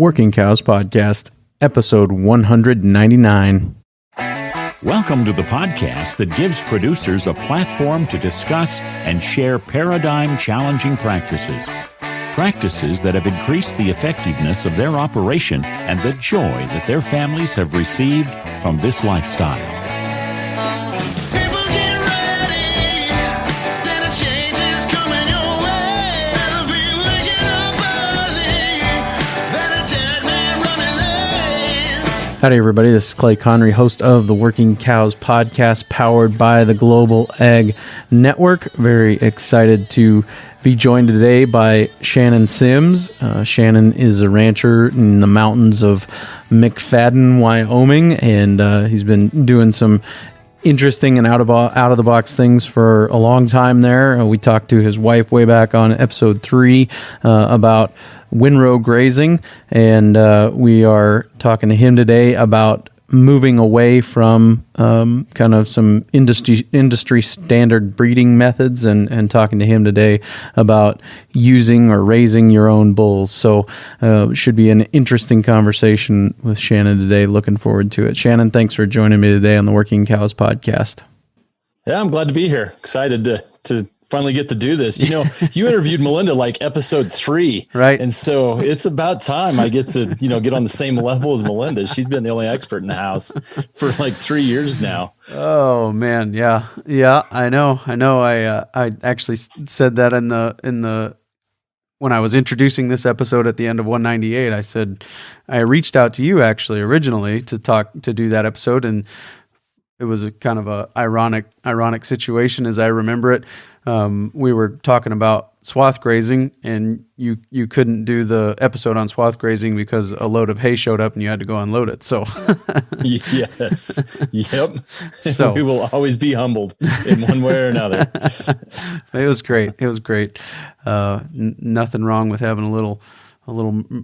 Working Cows Podcast, episode 199. Welcome to the podcast that gives producers a platform to discuss and share paradigm-challenging practices. Practices that have increased the effectiveness of their operation and the joy that their families have received from this lifestyle. Howdy, everybody. This is Clay Connery, host of the Working Cows Podcast, powered by the Global Ag Network. Very excited to be joined today by Shanon Sims. Shanon is a rancher in the mountains of McFadden, Wyoming, and he's been doing some interesting and out of the box things for a long time there. We talked to his wife way back on episode 3 about windrow grazing, and we are talking to him today about moving away from kind of some industry standard breeding methods, and talking to him today about using or raising your own bulls. So should be an interesting conversation with Shanon today. Looking forward to it. Shanon, thanks for joining me today on the Working Cows Podcast. Yeah, I'm glad to be here. Excited to finally get to do this. You know, you interviewed Melinda like episode 3, right? And so it's about time I get to, get on the same level as Melinda. She's been the only expert in the house for like 3 years now. Oh man. Yeah. I know. I actually said that in the when I was introducing this episode at the end of 198, I said, I reached out to you actually originally to do that episode. And it was a kind of a ironic situation as I remember it. We were talking about swath grazing, and you couldn't do the episode on swath grazing because a load of hay showed up and you had to go unload it. So yes, yep. So we will always be humbled in one way or another. It was great. Nothing wrong with having a little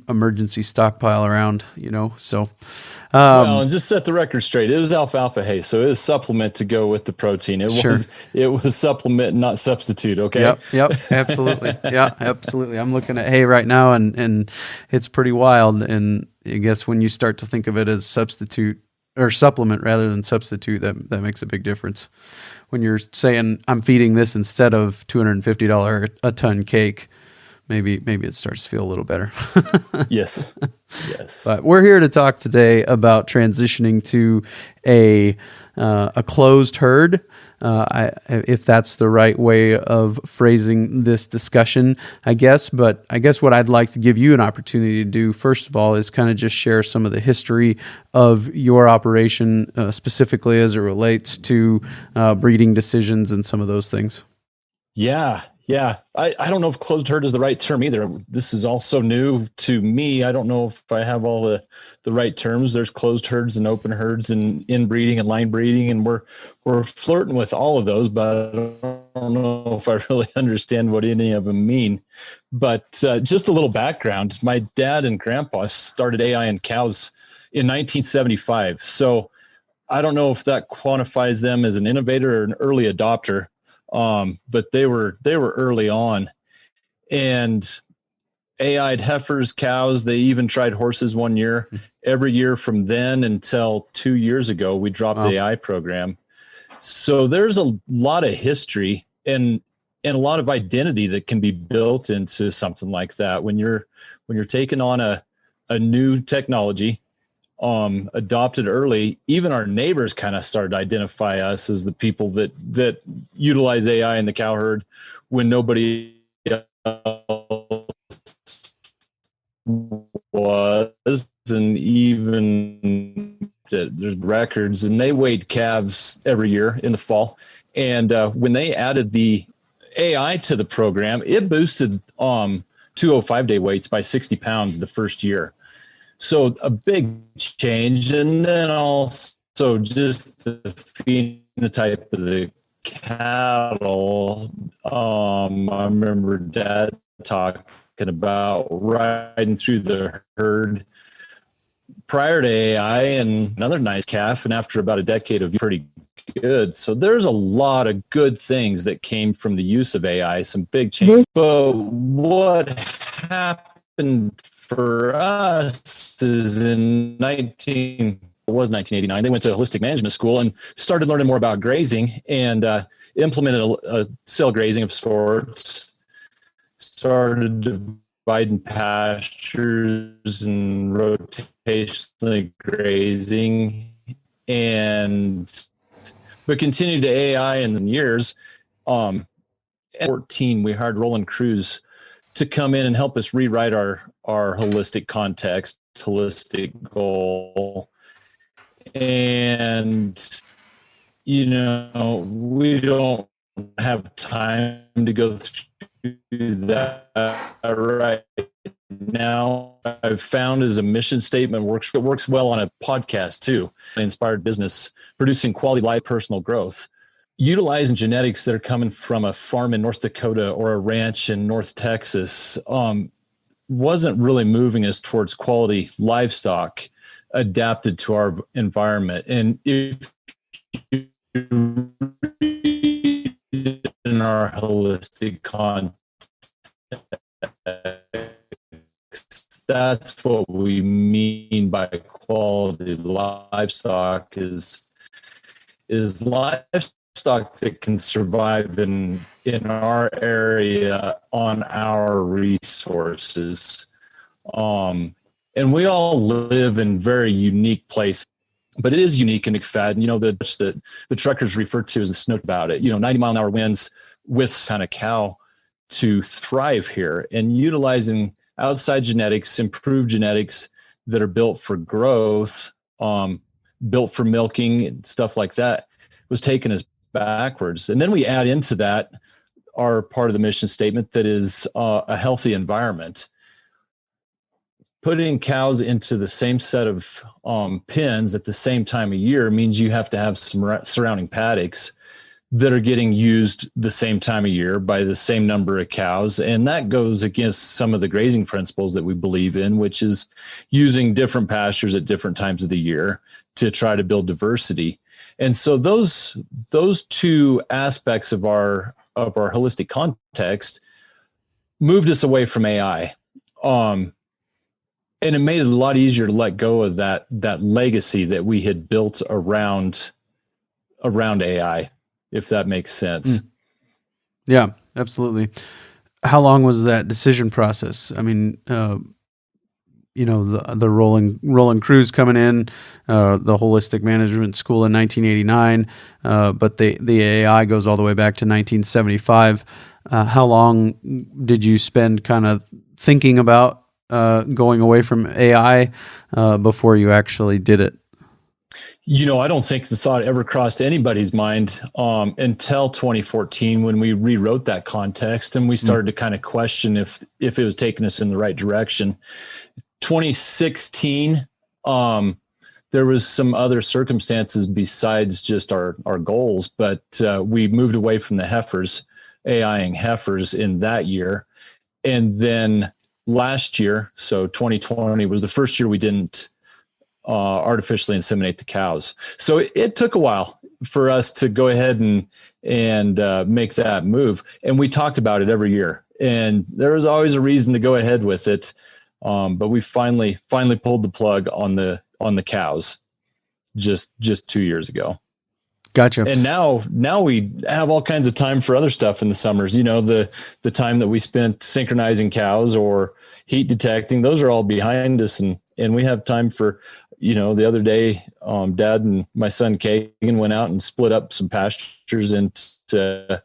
emergency stockpile around, so. Well, and just set the record straight. It was alfalfa hay, so it was supplement to go with the protein. It was supplement, not substitute. Okay. Yep. Absolutely. Yeah, absolutely. I'm looking at hay right now, and it's pretty wild. And I guess when you start to think of it as substitute or supplement rather than substitute, that makes a big difference. When you're saying I'm feeding this instead of $250 a ton cake, maybe it starts to feel a little better. Yes. But we're here to talk today about transitioning to a closed herd, if that's the right way of phrasing this discussion, I guess. But I guess what I'd like to give you an opportunity to do, first of all, is kind of just share some of the history of your operation, specifically as it relates to breeding decisions and some of those things. Yeah. I don't know if closed herd is the right term either. This is also new to me. I don't know if I have all the right terms. There's closed herds and open herds and inbreeding and line breeding, and we're flirting with all of those, but I don't know if I really understand what any of them mean. But just a little background. My dad and grandpa started AI in cows in 1975. So I don't know if that quantifies them as an innovator or an early adopter. But they were early on, and AI'd heifers, cows. They even tried horses one year. Every year from then until 2 years ago, we dropped the AI program. So there's a lot of history and a lot of identity that can be built into something like that. When you're taking on a new technology, adopted early, even our neighbors kind of started to identify us as the people that utilize AI in the cow herd when nobody else was. And even there's records, and they weighed calves every year in the fall. And when they added the AI to the program, it boosted 205-day weights by 60 pounds the first year. So a big change. And then also just the phenotype of the cattle. I remember Dad talking about riding through the herd prior to AI, and another nice calf. And after about a decade of pretty good. So there's a lot of good things that came from the use of AI, some big changes. But what happened for us is in 1989. They went to a holistic management school and started learning more about grazing and implemented a cell grazing of sorts. Started dividing pastures and rotationally grazing, but continued to AI in the years. In 2014, we hired Roland Cruz to come in and help us rewrite our holistic context, holistic goal. And, we don't have time to go through that right now. I've found as a mission statement works well on a podcast too. Inspired business, producing quality life, personal growth. Utilizing genetics that are coming from a farm in North Dakota or a ranch in North Texas wasn't really moving us towards quality livestock adapted to our environment. And if you read in our holistic context, that's what we mean by quality livestock is livestock that can survive in our area on our resources. And we all live in very unique places, but it is unique in McFadden. The truckers refer to as the snook about it. 90-mile-an-hour winds with kind of cow to thrive here, and utilizing outside genetics, improved genetics that are built for growth, built for milking and stuff like that, was taken as backwards. And then we add into that our part of the mission statement that is a healthy environment. Putting cows into the same set of pens at the same time of year means you have to have some surrounding paddocks that are getting used the same time of year by the same number of cows. And that goes against some of the grazing principles that we believe in, which is using different pastures at different times of the year to try to build diversity. And so those two aspects of our holistic context moved us away from AI. And it made it a lot easier to let go of that legacy that we had built around AI, if that makes sense. Yeah, absolutely. How long was that decision process? I mean, the Roland Cruz coming in, the holistic management school in 1989, but the AI goes all the way back to 1975. How long did you spend kind of thinking about going away from AI before you actually did it? I don't think the thought ever crossed anybody's mind until 2014 when we rewrote that context and we started to kind of question if it was taking us in the right direction. 2016, there was some other circumstances besides just our goals, but we moved away from the heifers, AIing heifers in that year. And then last year, so 2020 was the first year we didn't artificially inseminate the cows. So it took a while for us to go ahead and make that move. And we talked about it every year, and there was always a reason to go ahead with it. But we finally pulled the plug on the cows just 2 years ago. Gotcha. And now we have all kinds of time for other stuff in the summers. The time that we spent synchronizing cows or heat detecting, those are all behind us, and we have time for, the other day, Dad and my son Kagan went out and split up some pastures into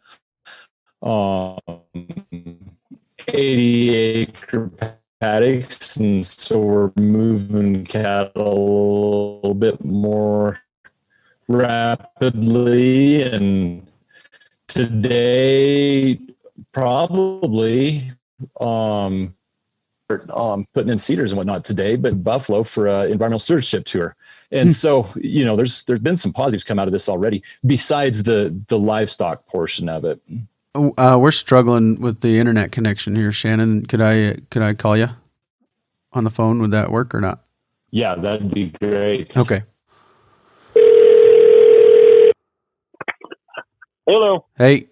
80-acre paddocks, and so we're moving cattle a little bit more rapidly. And today, probably putting in cedars and whatnot today, but buffalo for an environmental stewardship tour. And so, there's been some positives come out of this already, besides the livestock portion of it. We're struggling with the internet connection here, Shanon. Could I call you on the phone? Would that work or not? Yeah, that'd be great. Okay. Hello. Hey,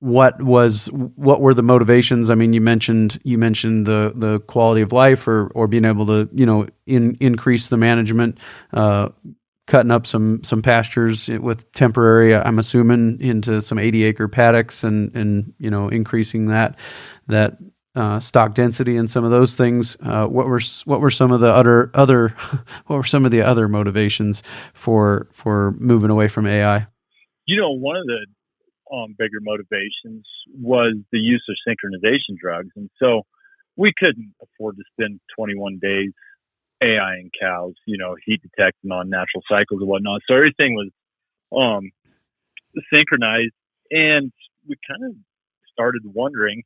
what were the motivations? I mean, you mentioned the quality of life or being able to, increase the management, cutting up some pastures with temporary, I'm assuming, into some 80-acre paddocks and increasing that stock density and some of those things. What were some of the other what were some of the other motivations for moving away from AI? One of the bigger motivations was the use of synchronization drugs. And so we couldn't afford to spend 21 days AI in cows, heat detecting on natural cycles and whatnot. So everything was synchronized. And we kind of started wondering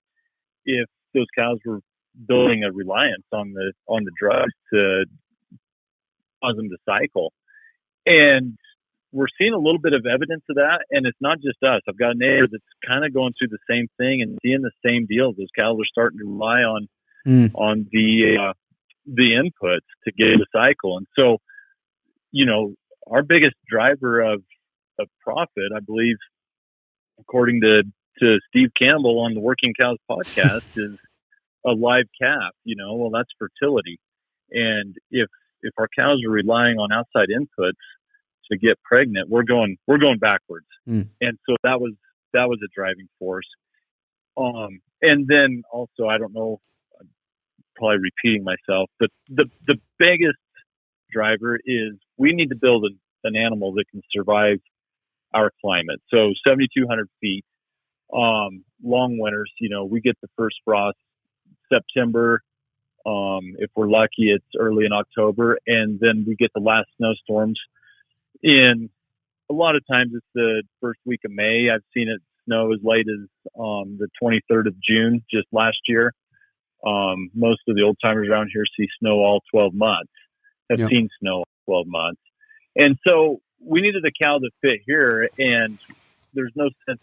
if those cows were building a reliance on the drugs to cause them to cycle. And we're seeing a little bit of evidence of that, and it's not just us. I've got a neighbor that's kind of going through the same thing and seeing the same deals. Those cows are starting to rely on the inputs to get the cycle. And so, our biggest driver of profit, I believe, according to Steve Campbell on the Working Cows podcast, is a live calf. Well, that's fertility. And if our cows are relying on outside inputs to get pregnant, we're going backwards. And so that was a driving force. And then also, I don't know, I'm probably repeating myself, but the biggest driver is we need to build an animal that can survive our climate. So 7,200 feet, long winters, we get the first frost September. If we're lucky, it's early in October, and then we get the last snowstorms in, a lot of times it's the first week of May. I've seen it snow as late as the 23rd of June just last year. Most of the old timers around here see snow all 12 months, have seen snow all 12 months. And so we needed a cow that fit here, and there's no sense,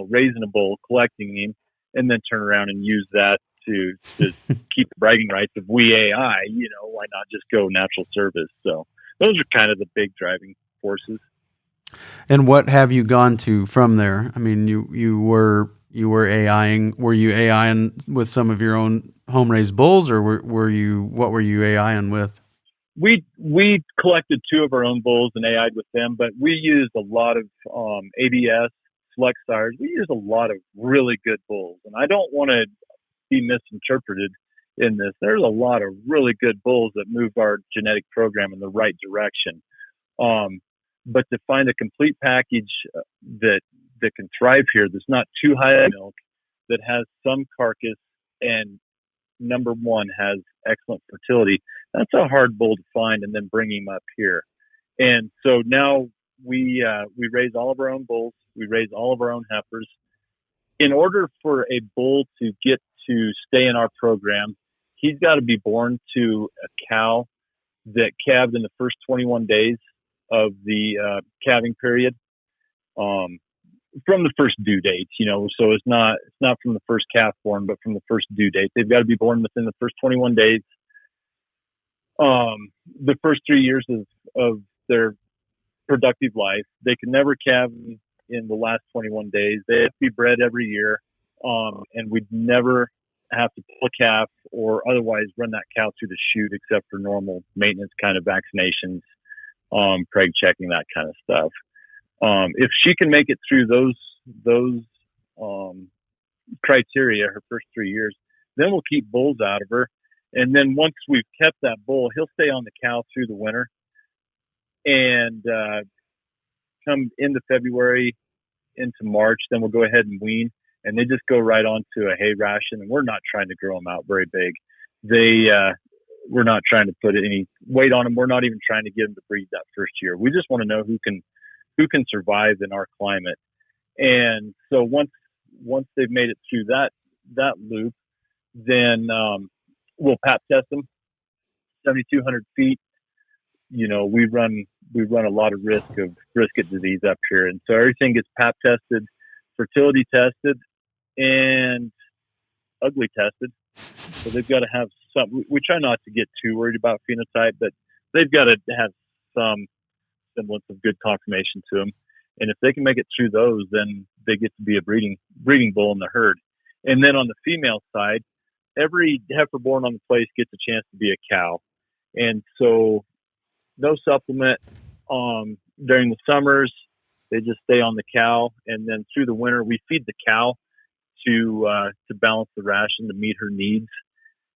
raising a bull, collecting him, and then turn around and use that to keep the bragging rights of we AI. Why not just go natural service? So those are kind of the big driving forces. And what have you gone to from there? I mean, you were AIing. Were you AIing with some of your own home raised bulls, or what were you AIing with? We collected 2 of our own bulls and AI'd with them, but we used a lot of ABS, select sires. We used a lot of really good bulls, and I don't want to be misinterpreted in this. There's a lot of really good bulls that moved our genetic program in the right direction. But to find a complete package that can thrive here, that's not too high in milk, that has some carcass, and number one, has excellent fertility, that's a hard bull to find and then bring him up here. And so now we raise all of our own bulls. We raise all of our own heifers. In order for a bull to get to stay in our program, he's got to be born to a cow that calved in the first 21 days of the calving period, from the first due date. So it's not from the first calf born, but from the first due date. They've got to be born within the first 21 days. The first 3 years of their productive life, they can never calve in the last 21 days. They have to be bred every year, and we'd never have to pull a calf or otherwise run that cow through the chute, except for normal maintenance kind of vaccinations, preg checking, that kind of stuff. If she can make it through those criteria her first 3 years, then we'll keep bulls out of her. And then once we've kept that bull, he'll stay on the cow through the winter. And come into February, into March, then we'll go ahead and wean. And they just go right on to a hay ration. And we're not trying to grow them out very big. We're not trying to put any weight on them. We're not even trying to get them to breed that first year. We just want to know who can survive in our climate. And so once they've made it through that loop, then we'll pap test them. 7,200 feet. We run a lot of risk of brisket disease up here, and so everything gets pap tested, fertility tested, and ugly tested. So they've got to have some. We try not to get too worried about phenotype, but they've got to have some semblance of good confirmation to them. And if they can make it through those, then they get to be a breeding bull in the herd. And then on the female side, every heifer born on the place gets a chance to be a cow. And so no supplement during the summers. They just stay on the cow, and then through the winter we feed the cow to balance the ration to meet her needs.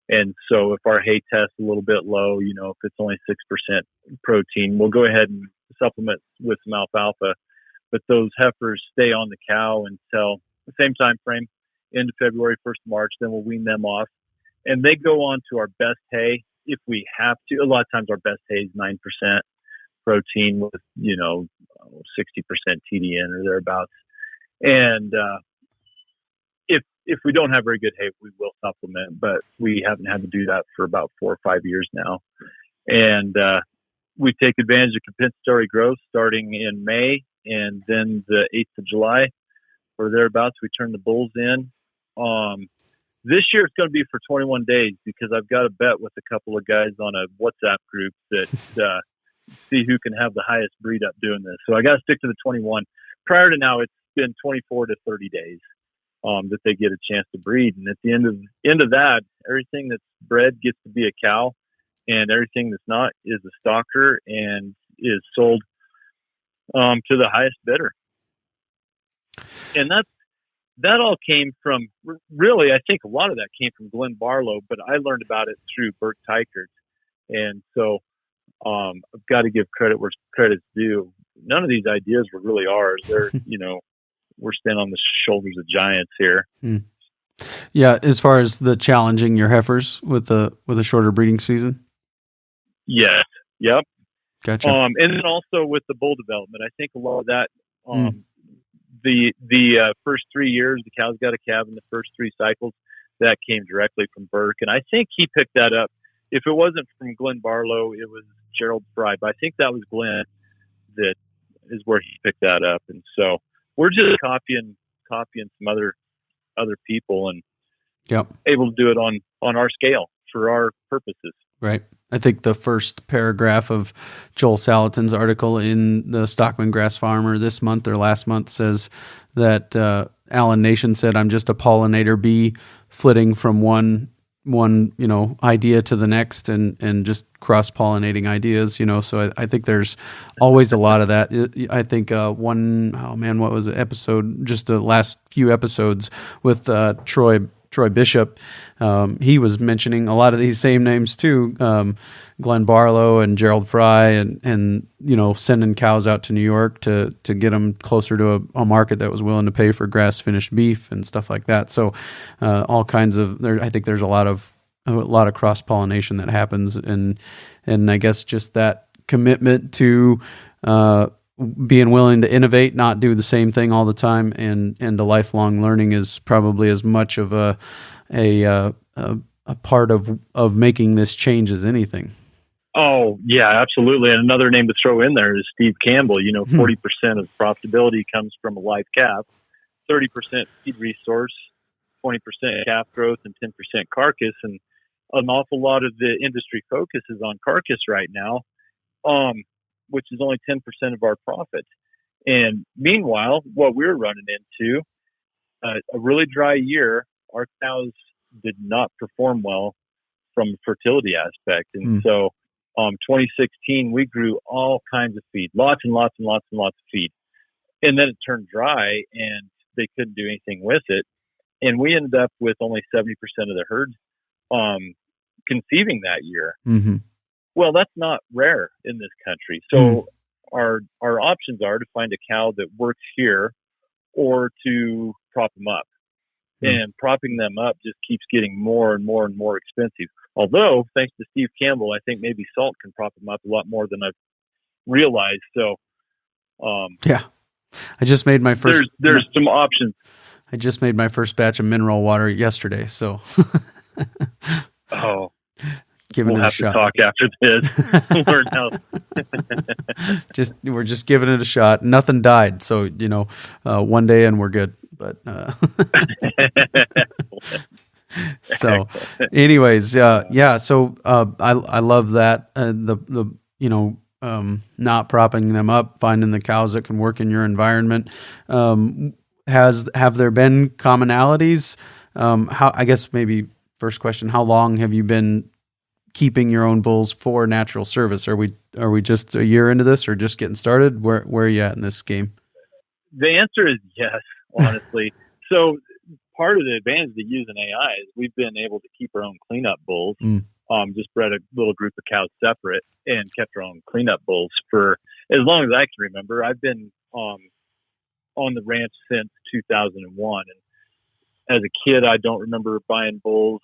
And so if our hay test's a little bit low, if it's only 6% protein, we'll go ahead and supplement with some alfalfa. But those heifers stay on the cow until the same time frame, end of February, 1st of March, then we'll wean them off. And they go on to our best hay if we have to. A lot of times our best hay is 9% protein with, 60% TDN or thereabouts. And if we don't have very good hay, we will supplement, but we haven't had to do that for about 4 or 5 years now. And we take advantage of compensatory growth starting in May, and then the 8th of July or thereabouts, we turn the bulls in. This year it's going to be for 21 days because I've got a bet with a couple of guys on a WhatsApp group that see who can have the highest breed up doing this. So I got to stick to the 21. Prior to now, it's been 24 to 30 days that they get a chance to breed. And at the end of that, everything that's bred gets to be a cow, and everything that's not is a stalker and is sold to the highest bidder. And that all came from, really, I think a lot of that came from Glenn Barlow, but I learned about it through Bert Teichert. And so I've got to give credit where credit's due. None of these ideas were really ours. They're, we're standing on the shoulders of giants here. Mm. Yeah. As far as the challenging your heifers with a shorter breeding season. Yes. Yep. Gotcha. And then also with the bull development, I think a lot of that, the first 3 years, the cow's got a calf in the first 3 cycles, that came directly from Burke. And I think he picked that up. If it wasn't from Glenn Barlow, it was Gerald Fry. But I think that was Glenn that is where he picked that up. And so we're just copying some other people and able to do it on our scale for our purposes. Right. I think the first paragraph of Joel Salatin's article in the Stockman Grass Farmer this month or last month says that Alan Nation said, "I'm just a pollinator bee flitting from one idea to the next and just cross-pollinating ideas, so I think there's always a lot of that. I think what was the episode, just the last few episodes with Troy Bishop, he was mentioning a lot of these same names too, Glenn Barlow and Gerald Fry, and sending cows out to New York to get them closer to a market that was willing to pay for grass-finished beef and stuff like that. So all kinds of I think there's a lot of cross-pollination that happens, and I guess just that commitment to being willing to innovate, not do the same thing all the time, and the lifelong learning is probably as much of a part of making this change as anything. Oh yeah, absolutely. And another name to throw in there is Steve Campbell. 40% of profitability comes from a live calf, 30% feed resource, 20% calf growth, and 10% carcass. And an awful lot of the industry focus is on carcass right now, which is only 10% of our profit. And meanwhile, what we're running into, a really dry year, our cows did not perform well from a fertility aspect. And so 2016, we grew all kinds of feed, lots and lots and lots and lots of feed. And then it turned dry and they couldn't do anything with it. And we ended up with only 70% of the herd conceiving that year. Mm-hmm. Well, that's not rare in this country. So our options are to find a cow that works here or to prop them up. And propping them up just keeps getting more and more and more expensive. Although, thanks to Steve Campbell, I think maybe salt can prop them up a lot more than I've realized. So, yeah, I just made my first. There's some options. I just made my first batch of mineral water yesterday. So, we'll have to talk after this. Learn how. We're just giving it a shot. Nothing died, so one day and we're good. But so, anyways, So I love that not propping them up, finding the cows that can work in your environment. have there been commonalities? I guess maybe first question, how long have you been keeping your own bulls for natural service? Are we just a year into this or just getting started? Where are you at in this game? The answer is yes, honestly. So part of the advantage of using AI is we've been able to keep our own cleanup bulls. Just bred a little group of cows separate and kept our own cleanup bulls for as long as I can remember. I've been on the ranch since 2001. And as a kid, I don't remember buying bulls.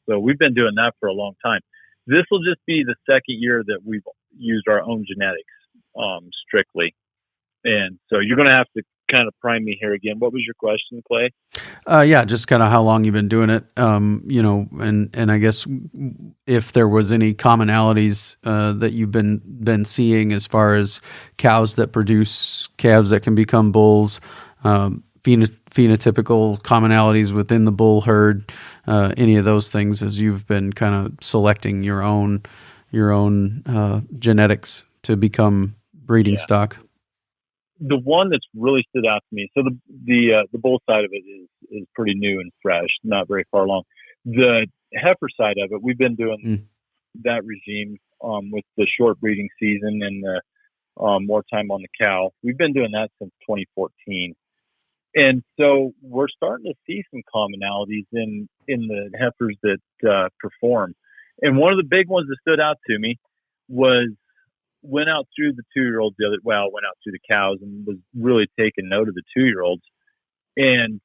So we've been doing that for a long time. This will just be the second year that we've used our own genetics strictly. And so you're going to have to kind of prime me here again. What was your question, Clay? Just kind of how long you've been doing it, and I guess if there was any commonalities that you've been seeing as far as cows that produce calves that can become bulls, phenotypical commonalities within the bull herd, any of those things as you've been kind of selecting your own genetics to become breeding stock. The one that's really stood out to me, so the bull side of it is pretty new and fresh, not very far along. The heifer side of it, we've been doing that regime with the short breeding season and the more time on the cow. We've been doing that since 2014. And so we're starting to see some commonalities in the heifers that perform. And one of the big ones that stood out to me was went out through the 2-year-olds went out through the cows and was really taking note of the 2-year-olds. And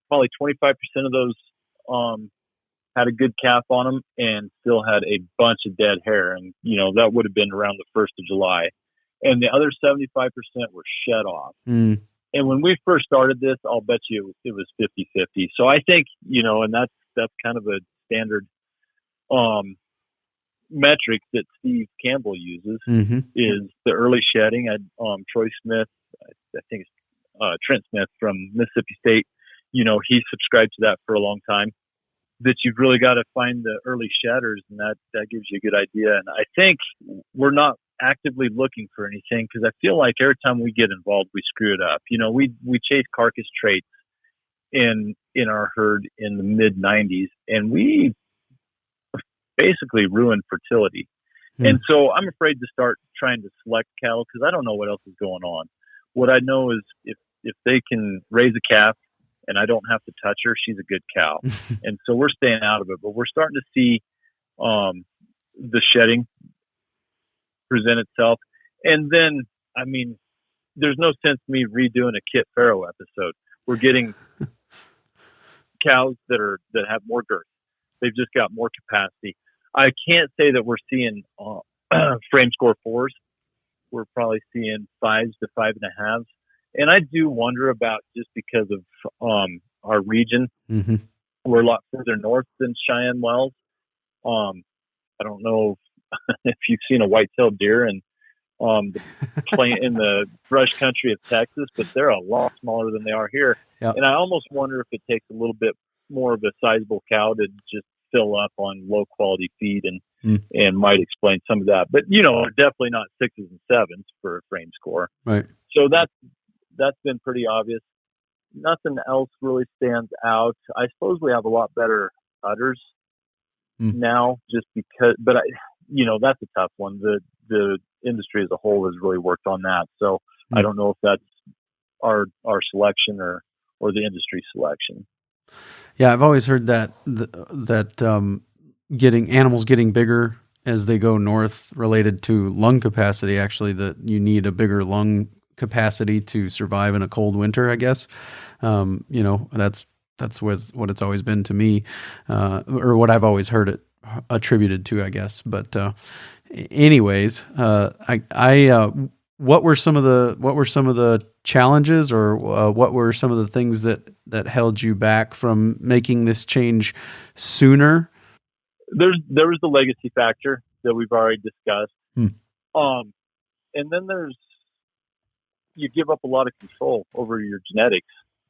probably 25% of those had a good calf on them and still had a bunch of dead hair. And, that would have been around the 1st of July. And the other 75% were shed off. And when we first started this, I'll bet you it was 50-50. So I think, and that's kind of a standard metric that Steve Campbell uses is the early shedding. Troy Smith, I think it's Trent Smith from Mississippi State, he subscribed to that for a long time, that you've really got to find the early shedders, and that gives you a good idea. And I think we're not actively looking for anything because I feel like every time we get involved, we screw it up. We chase carcass traits in our herd in the mid 90s, and we basically ruined fertility. And so I'm afraid to start trying to select cattle because I don't know what else is going on. What I know is if they can raise a calf and I don't have to touch her, she's a good cow. And so we're staying out of it, but we're starting to see the shedding present itself. And then, there's no sense in me redoing a Kit Farrow episode. We're getting cows that have more girth. They've just got more capacity. I can't say that we're seeing frame score 4s. We're probably seeing 5s to 5.5s. And I do wonder about, just because of our region, we're a lot further north than Cheyenne Wells. I don't know if you've seen a white-tailed deer in the brush country of Texas, but they're a lot smaller than they are here. Yep. And I almost wonder if it takes a little bit more of a sizable cow to just fill up on low quality feed and might explain some of that. But definitely not 6s and 7s for a frame score. Right. So that's been pretty obvious. Nothing else really stands out. I suppose we have a lot better udders now, just because. But that's a tough one. The industry as a whole has really worked on that. So I don't know if that's our selection or the industry selection. Yeah, I've always heard that animals getting bigger as they go north related to lung capacity. Actually, that you need a bigger lung capacity to survive in a cold winter, I guess. That's what it's always been to me, or what I've always heard it attributed to, I guess. But anyways, what were some of the challenges, or what were some of the things that held you back from making this change sooner? There was the legacy factor that we've already discussed. And then you give up a lot of control over your genetics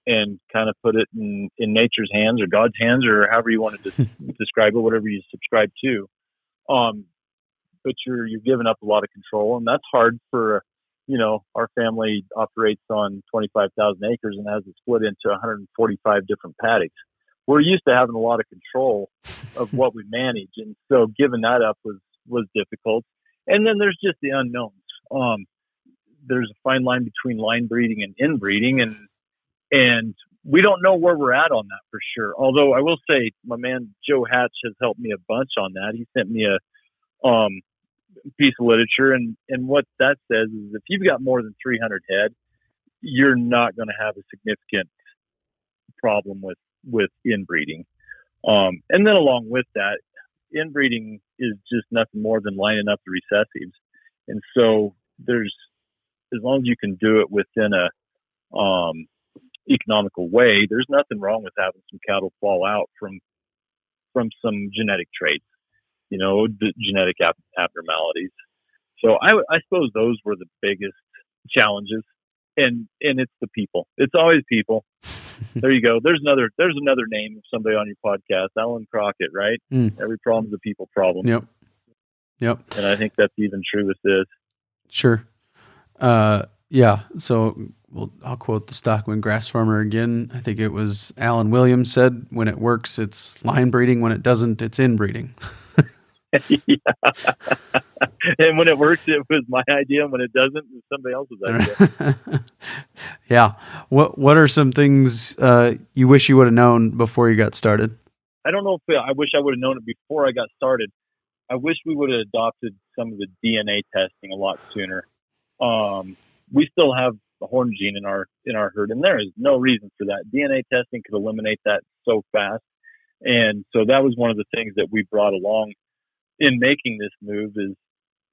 and kind of put it in nature's hands or God's hands, or however you want to describe it, whatever you subscribe to. But you're giving up a lot of control, and that's hard for our family operates on 25,000 acres and has it split into 145 different paddocks. We're used to having a lot of control of what we manage. And so giving that up was difficult. And then there's just the unknowns. There's a fine line between line breeding and inbreeding, and we don't know where we're at on that for sure. Although I will say my man Joe Hatch has helped me a bunch on that. He sent me a piece of literature, and what that says is if you've got more than 300 head, you're not going to have a significant problem with inbreeding. And then along with that, inbreeding is just nothing more than lining up the recessives. And so as long as you can do it within a economical way, there's nothing wrong with having some cattle fall out from some genetic traits, the genetic abnormalities. So I suppose those were the biggest challenges, and it's the people. It's always people. There you go. There's another name of somebody on your podcast, Alan Crockett, right? Every problem's a people problem. Yep. And I think that's even true with this. Sure. Yeah. So I'll quote the Stockman grass farmer again. I think it was Alan Williams said, when it works, it's line breeding. When it doesn't, it's inbreeding. Yeah. And when it works, it was my idea. And when it doesn't, it's somebody else's idea. Yeah. What are some things you wish you would have known before you got started? I don't know if I wish I would have known it before I got started. I wish we would have adopted some of the DNA testing a lot sooner. We still have the horn gene in our herd, and there is no reason for that. DNA testing could eliminate that so fast. And so that was one of the things that we brought along in making this move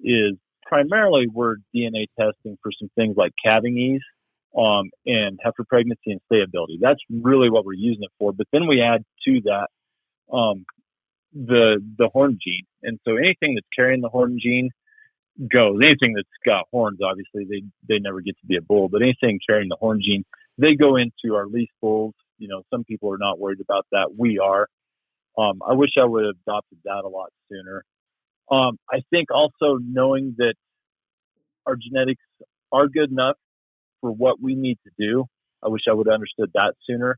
is primarily we're DNA testing for some things like calving ease, and heifer pregnancy and stayability. That's really what we're using it for. But then we add to that, the horn gene. And so anything that's carrying the horn gene goes. Anything that's got horns, obviously they never get to be a bull, but anything carrying the horn gene, they go into our lease bulls. Some people are not worried about that. We are. I wish I would have adopted that a lot sooner. I think also knowing that our genetics are good enough for what we need to do. I wish I would have understood that sooner.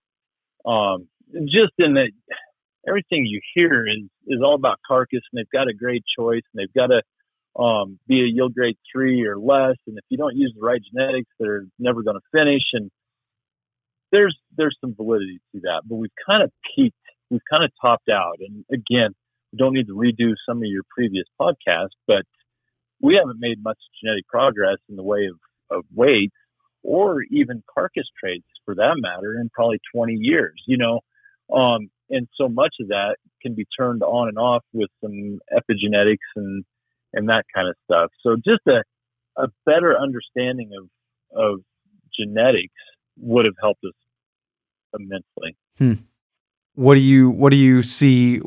Just in that everything you hear is all about carcass, and they've got a grade choice, and they've got to be a yield grade 3 or less. And if you don't use the right genetics, they're never going to finish. And there's some validity to that, but we've kind of peaked. We've kind of topped out. And again, we don't need to redo some of your previous podcasts, but we haven't made much genetic progress in the way of weight or even carcass traits for that matter in probably 20 years, and so much of that can be turned on and off with some epigenetics and that kind of stuff. So just a better understanding of genetics would have helped us immensely. What do you see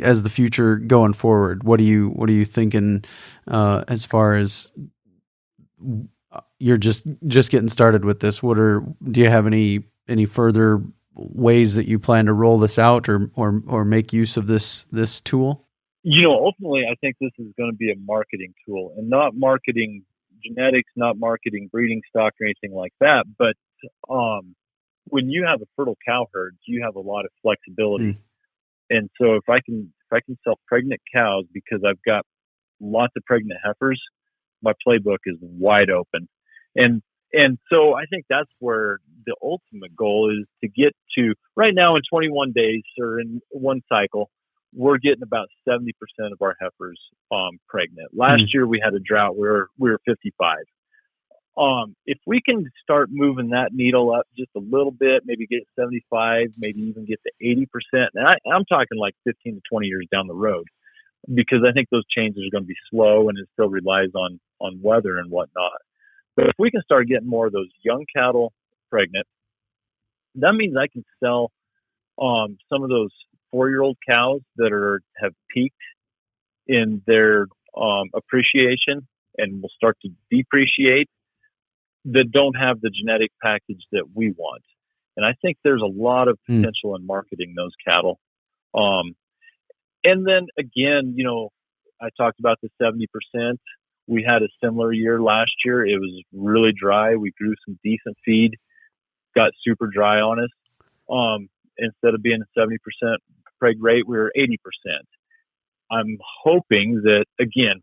as the future going forward? What are you thinking as far as you're just getting started with this? Do you have any further ways that you plan to roll this out or make use of this tool? Ultimately, I think this is going to be a marketing tool, and not marketing genetics, not marketing breeding stock or anything like that. But when you have a fertile cow herd, you have a lot of flexibility. And so if I can sell pregnant cows because I've got lots of pregnant heifers, my playbook is wide open. And so I think that's where the ultimate goal is to get to. Right now in 21 days or in one cycle, we're getting about 70% of our heifers pregnant. Last year we had a drought where we were 55. If we can start moving that needle up just a little bit, maybe get 75, maybe even get to 80%. And I'm talking like 15 to 20 years down the road, because I think those changes are going to be slow and it still relies on weather and whatnot. But if we can start getting more of those young cattle pregnant, that means I can sell some of those 4-year-old cows that have peaked in their appreciation and will start to depreciate, that don't have the genetic package that we want. And I think there's a lot of potential in marketing those cattle. And then again, I talked about the 70%. We had a similar year last year. It was really dry. We grew some decent feed, got super dry on us. Instead of being a 70% preg rate, we were 80%. I'm hoping that, again,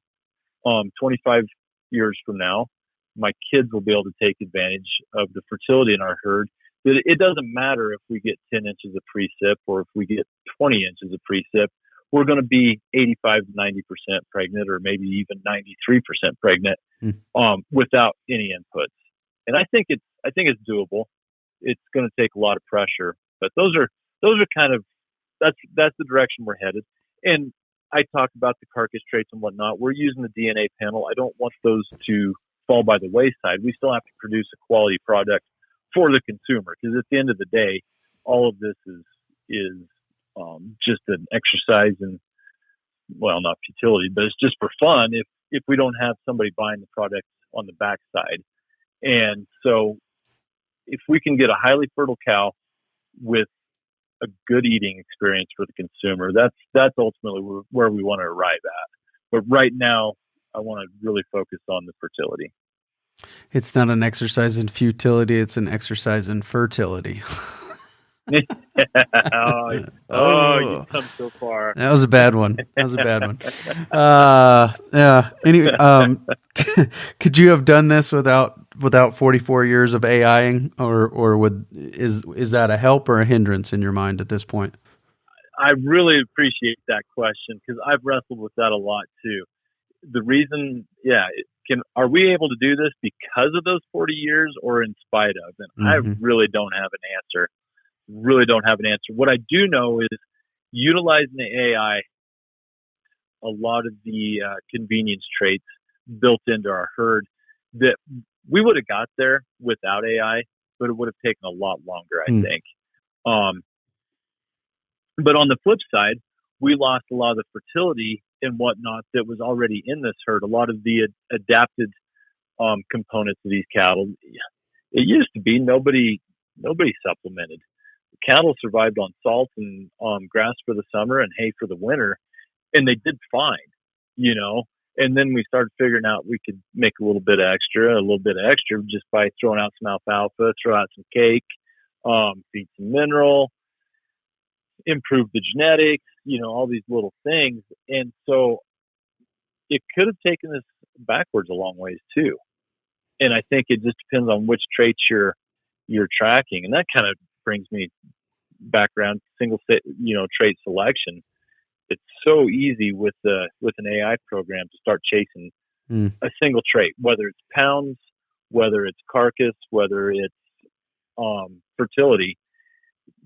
25 years from now, my kids will be able to take advantage of the fertility in our herd. That it doesn't matter if we get 10 inches of precip or if we get 20 inches of precip, we're going to be 85 to 90% pregnant, or maybe even 93% pregnant, without any inputs. And I think it's doable. It's going to take a lot of pressure, but those are kind of, that's the direction we're headed. And I talked about the carcass traits and whatnot. We're using the DNA panel. I don't want those to fall by the wayside. We still have to produce a quality product for the consumer, because at the end of the day, all of this is just an exercise in, well, not futility, but it's just for fun if we don't have somebody buying the product on the backside. And so if we can get a highly fertile cow with a good eating experience for the consumer, that's ultimately where we want to arrive at. But right now, I want to really focus on the fertility. It's not an exercise in futility, it's an exercise in fertility. You come so far. That was a bad one. Yeah. Anyway, could you have done this without 44 years of AIing, or is that a help or a hindrance in your mind at this point? I really appreciate that question, because I've wrestled with that a lot too. The reason, are we able to do this because of those 40 years or in spite of? And I really don't have an answer. What I do know is, utilizing the AI, a lot of the convenience traits built into our herd that we would have got there without AI, but it would have taken a lot longer, I think. But on the flip side, we lost a lot of the fertility and whatnot that was already in this herd. A lot of the adapted components of these cattle. It used to be nobody supplemented. Cattle survived on salt and grass for the summer and hay for the winter, and they did fine, And then we started figuring out we could make a little bit extra just by throwing out some alfalfa, throw out some cake, feed some mineral, improve the genetics, all these little things. And so it could have taken us backwards a long ways too. And I think it just depends on which traits you're tracking. And that kind of brings me back around single trait selection. It's so easy with an AI program to start chasing a single trait, whether it's pounds, whether it's carcass, whether it's fertility.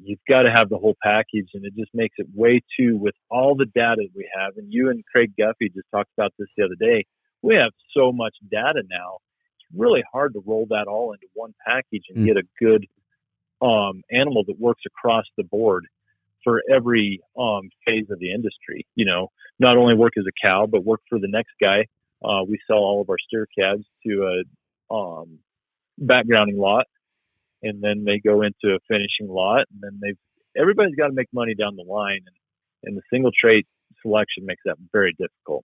You've got to have the whole package, and it just makes it way too, with all the data we have. And you and Craig Guffey just talked about this the other day. We have so much data now. It's really hard to roll that all into one package and get a good animal that works across the board for every phase of the industry. Not only work as a cow, but work for the next guy. We sell all of our steer calves to a backgrounding lot, and then they go into a finishing lot, and then everybody's got to make money down the line, and the single trait selection makes that very difficult.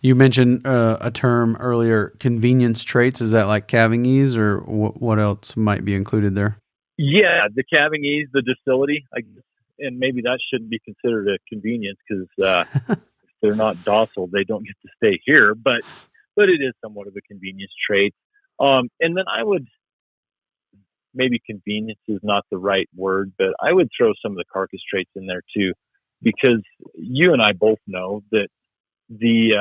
You mentioned a term earlier, convenience traits. Is that like calving ease, or what else might be included there? Yeah, the calving ease, the docility, I guess, and maybe that shouldn't be considered a convenience, because if they're not docile, they don't get to stay here. But it is somewhat of a convenience trait. And then maybe convenience is not the right word, but I would throw some of the carcass traits in there too, because you and I both know that you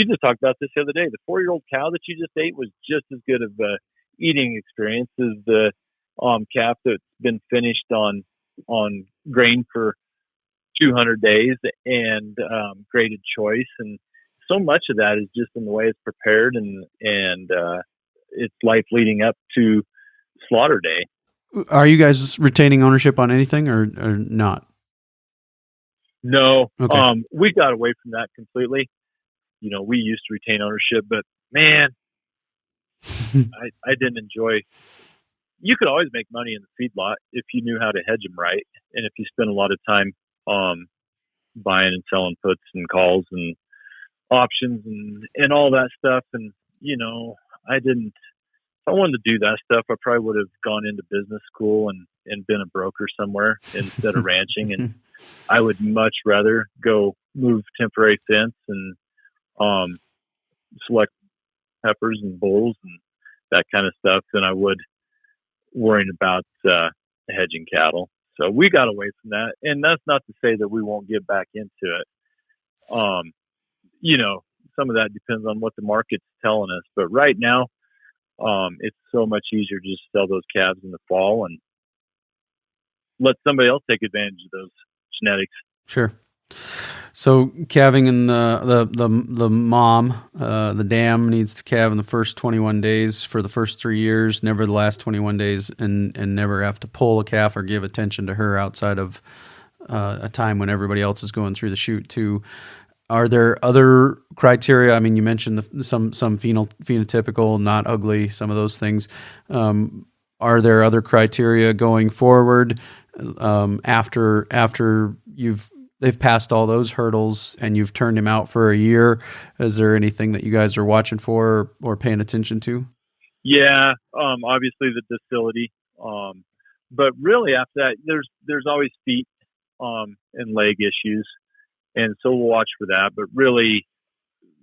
just talked about this the other day. The 4-year-old cow that you just ate was just as good of a eating experience as the calf that's been finished on grain for 200 days and graded choice. And so much of that is just in the way it's prepared and its life leading up to slaughter day. Are you guys retaining ownership on anything or not? No. Okay. We got away from that completely. We used to retain ownership, but man, I didn't enjoy. You could always make money in the feedlot if you knew how to hedge them right, and if you spend a lot of time buying and selling puts and calls and options and all that stuff. And, if I wanted to do that stuff, I probably would have gone into business school and been a broker somewhere instead of ranching. And I would much rather go move temporary fence and select peppers and bulls and that kind of stuff than I would worrying about hedging cattle. So we got away from that. And that's not to say that we won't get back into it. Some of that depends on what the market's telling us. But right now, it's so much easier to just sell those calves in the fall and let somebody else take advantage of those genetics. Sure. So calving in the mom, the dam needs to calve in the first 21 days for the first 3 years, never the last 21 days, and never have to pull a calf or give attention to her outside of a time when everybody else is going through the chute too. Are there other criteria? I mean, you mentioned some phenotypical, not ugly, some of those things. Are there other criteria going forward after they've passed all those hurdles and you've turned him out for a year? Is there anything that you guys are watching for or paying attention to? Yeah, obviously the docility, but really after that, there's always feet and leg issues. And so we'll watch for that, but really,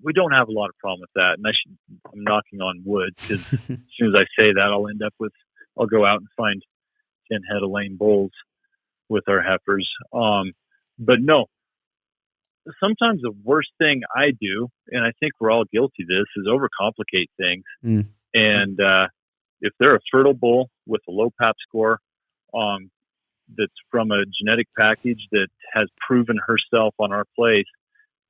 we don't have a lot of problem with that. And I'm knocking on wood because as soon as I say that, I'll go out and find 10 head of lame bulls with our heifers. But no, sometimes the worst thing I do, and I think we're all guilty of this, is overcomplicate things. And if they're a fertile bull with a low PAP score, that's from a genetic package that has proven herself on our place,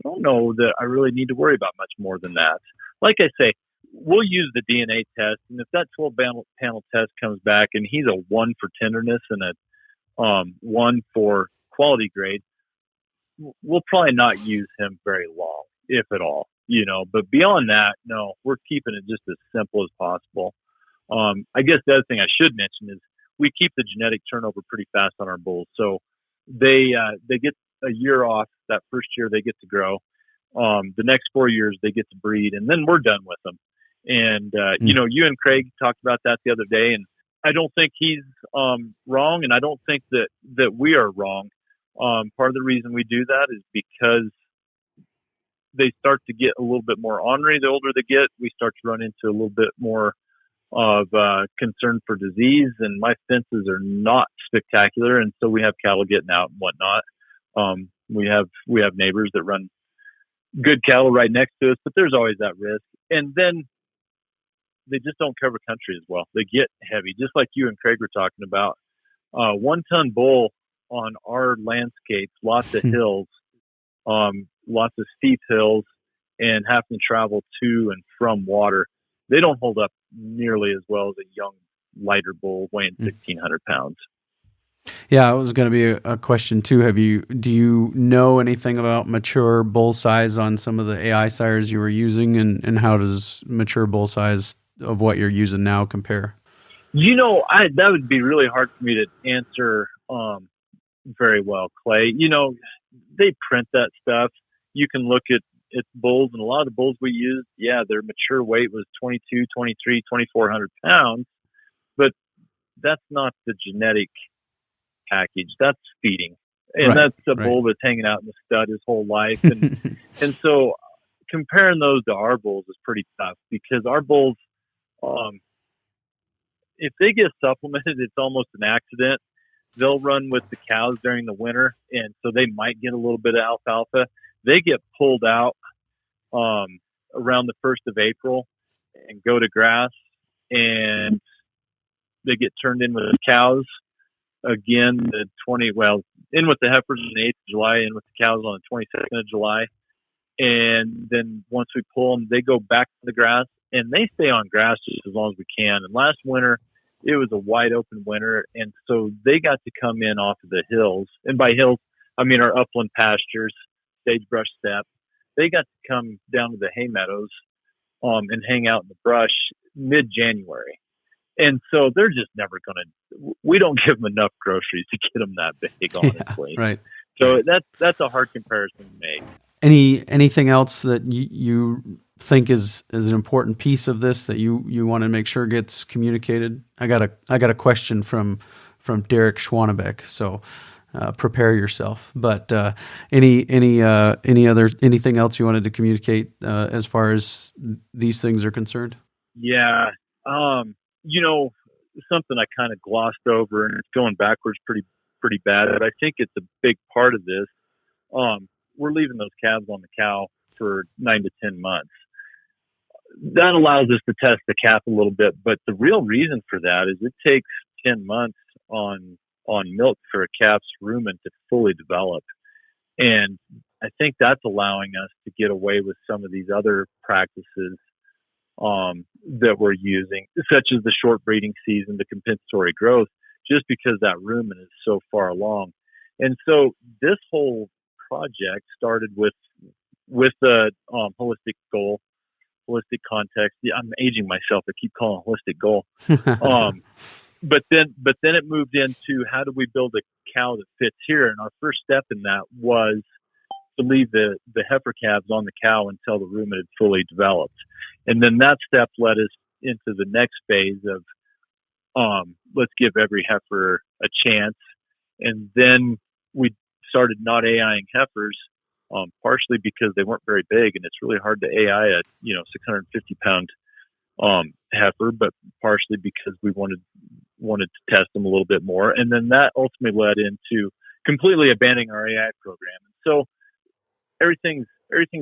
I don't know that I really need to worry about much more than that. Like I say, we'll use the DNA test, and if that 12-panel test comes back and he's a 1 for tenderness and a 1 for quality grade, we'll probably not use him very long, if at all. But beyond that, no, we're keeping it just as simple as possible. I guess the other thing I should mention is we keep the genetic turnover pretty fast on our bulls. So they get a year off. That first year they get to grow. The next 4 years they get to breed, and then we're done with them. And, you and Craig talked about that the other day, and I don't think he's wrong, and I don't think that we are wrong. Part of the reason we do that is because they start to get a little bit more ornery the older they get. We start to run into a little bit more of concern for disease, and my fences are not spectacular, and so we have cattle getting out and whatnot. We have neighbors that run good cattle right next to us, but there's always that risk. And then they just don't cover country as well. They get heavy, just like you and Craig were talking about. 1 ton bull on our landscapes, lots of hills, lots of steep hills, and having to travel to and from water. They don't hold up nearly as well as a young, lighter bull weighing 1,600 pounds. Yeah, it was going to be a question too. Do you know anything about mature bull size on some of the AI sires you were using, and how does mature bull size of what you're using now compare? That would be really hard for me to answer very well, Clay. They print that stuff. You can look at bulls, and a lot of the bulls we used, their mature weight was 22, 23, 2,400 pounds, but that's not the genetic package. That's feeding. And that's a bull that's hanging out in the stud his whole life. And and so comparing those to our bulls is pretty tough, because our bulls, if they get supplemented, it's almost an accident. They'll run with the cows during the winter, and so they might get a little bit of alfalfa. They get pulled out around the 1st of April and go to grass, and they get turned in with the cows again in with the heifers on the 8th of July, in with the cows on the 22nd of July. And then once we pull them, they go back to the grass, and they stay on grass just as long as we can. And last winter, it was a wide open winter, and so they got to come in off of the hills. And by hills, I mean our upland pastures, sagebrush steppe. They got to come down to the hay meadows and hang out in the brush mid-January. And so they're just never going to – we don't give them enough groceries to get them that big, honestly. Yeah, right. So that's a hard comparison to make. Anything else that you think is an important piece of this that you want to make sure gets communicated? I got a question from Derek Schwanebeck, so prepare yourself. But anything else you wanted to communicate as far as these things are concerned? Yeah. Something I kind of glossed over, and it's going backwards pretty bad, but I think it's a big part of this. We're leaving those calves on the cow for 9 to 10 months. That allows us to test the calf a little bit, but the real reason for that is it takes 10 months on milk for a calf's rumen to fully develop. And I think that's allowing us to get away with some of these other practices that we're using, such as the short breeding season, the compensatory growth, just because that rumen is so far along. And so this whole project started with the holistic goal, holistic context. Yeah, I'm aging myself. I keep calling it holistic goal. But then it moved into how do we build a cow that fits here? And our first step in that was to leave the heifer calves on the cow until the rumen had fully developed. And then that step led us into the next phase of let's give every heifer a chance. And then we started not AIing heifers, partially because they weren't very big, and it's really hard to AI a 650 pound heifer, but partially because we wanted to test them a little bit more. And then that ultimately led into completely abandoning our AI program. And so everything's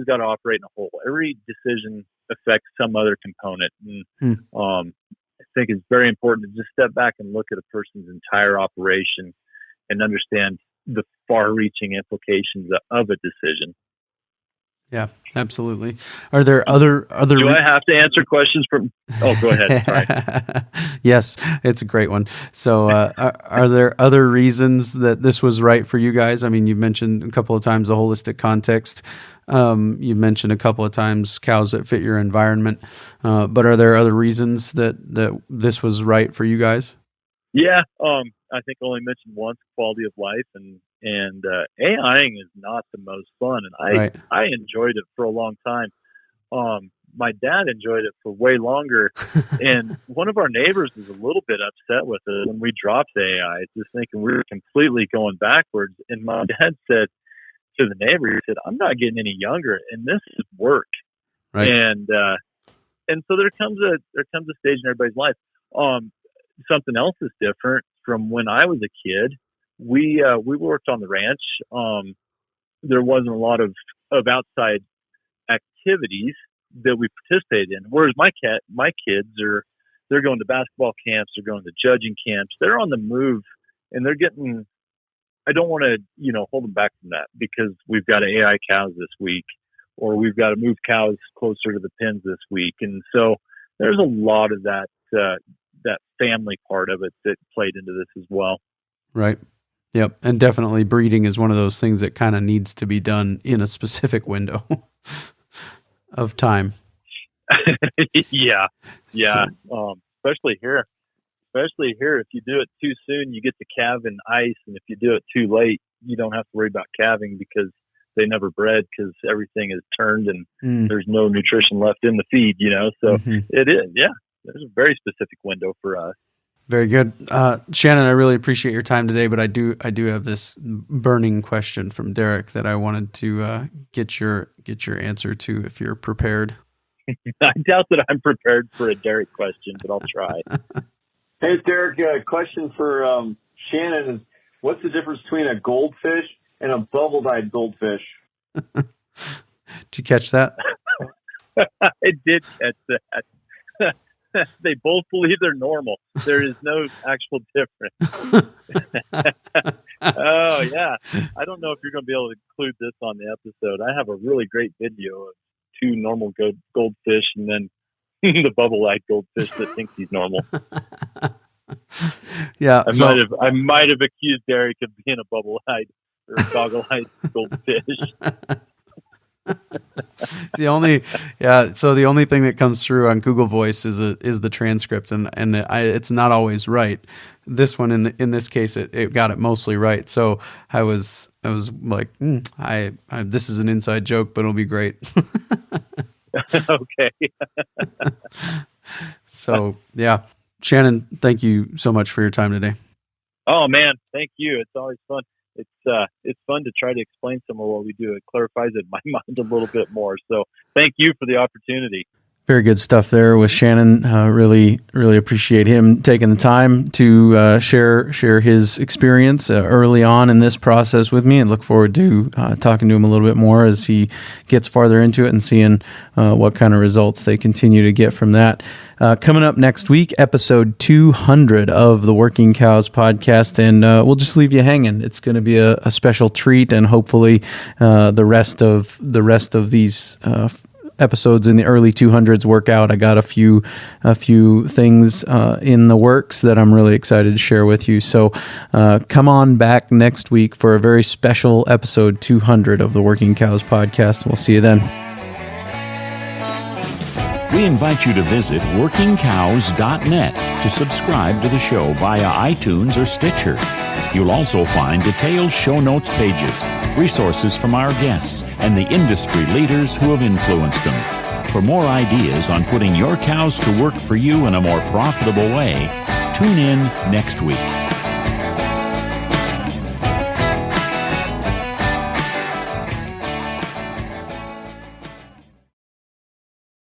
got to operate in a whole. Every decision affects some other component. And I think it's very important to just step back and look at a person's entire operation and understand the far-reaching implications of a decision. Yeah, absolutely. Are there other? Do I have to answer questions from? Oh, go ahead. Sorry. Yes, it's a great one. So, are there other reasons that this was right for you guys? I mean, you mentioned a couple of times the holistic context. You mentioned a couple of times cows that fit your environment. But are there other reasons that this was right for you guys? Yeah, I think I only mentioned once quality of life, and AIing is not the most fun, and I enjoyed it for a long time. My dad enjoyed it for way longer, and one of our neighbors was a little bit upset with it when we dropped the AI, just thinking we were completely going backwards. And my dad said to the neighbor, he said, "I'm not getting any younger, and this is work." Right. And so there comes a stage in everybody's life. Something else is different from when I was a kid. We worked on the ranch. There wasn't a lot of outside activities that we participated in. Whereas my kids they're going to basketball camps, they're going to judging camps, they're on the move, and they're getting. I don't want to hold them back from that because we've got AI cows this week, or we've got to move cows closer to the pens this week, and so there's a lot of that family part of it that played into this as well. Right. Yep. And definitely breeding is one of those things that kind of needs to be done in a specific window of time. Yeah. Especially here, if you do it too soon, you get the calve in ice. And if you do it too late, you don't have to worry about calving because they never bred because everything is turned and there's no nutrition left in the feed, so it is. Yeah. There's a very specific window for us. Very good. Shanon, I really appreciate your time today, but I do have this burning question from Derek that I wanted to get your answer to if you're prepared. I doubt that I'm prepared for a Derek question, but I'll try. Hey, Derek, question for Shanon is, what's the difference between a goldfish and a bubble-dyed goldfish? Did you catch that? I did catch that. They both believe they're normal. There is no actual difference. Oh, yeah. I don't know if you're going to be able to include this on the episode. I have a really great video of two normal goldfish and then the bubble-eyed goldfish that thinks he's normal. Yeah. I might have accused Derek of being a bubble-eyed or goggle-eyed goldfish. So the only thing that comes through on Google Voice is the transcript, and it's not always right. This one in this case, it got it mostly right. So I was like, this is an inside joke, but it'll be great. Okay. So yeah, Shanon, thank you so much for your time today. Oh man, thank you. It's always fun. It's fun to try to explain some of what we do. It clarifies it in my mind a little bit more. So thank you for the opportunity. Very good stuff there with Shanon. Really, really appreciate him taking the time to share his experience early on in this process with me, and look forward to talking to him a little bit more as he gets farther into it and seeing what kind of results they continue to get from that. Coming up next week, episode 200 of the Working Cows podcast, and we'll just leave you hanging. It's going to be a special treat, and hopefully the rest of these episodes in the early 200s work out. I got a few things in the works that I'm really excited to share with you. So come on back next week for a very special episode 200 of the Working Cows podcast. We'll see you then. We invite you to visit workingcows.net to subscribe to the show via iTunes or Stitcher. You'll also find detailed show notes pages, resources from our guests, and the industry leaders who have influenced them. For more ideas on putting your cows to work for you in a more profitable way, tune in next week.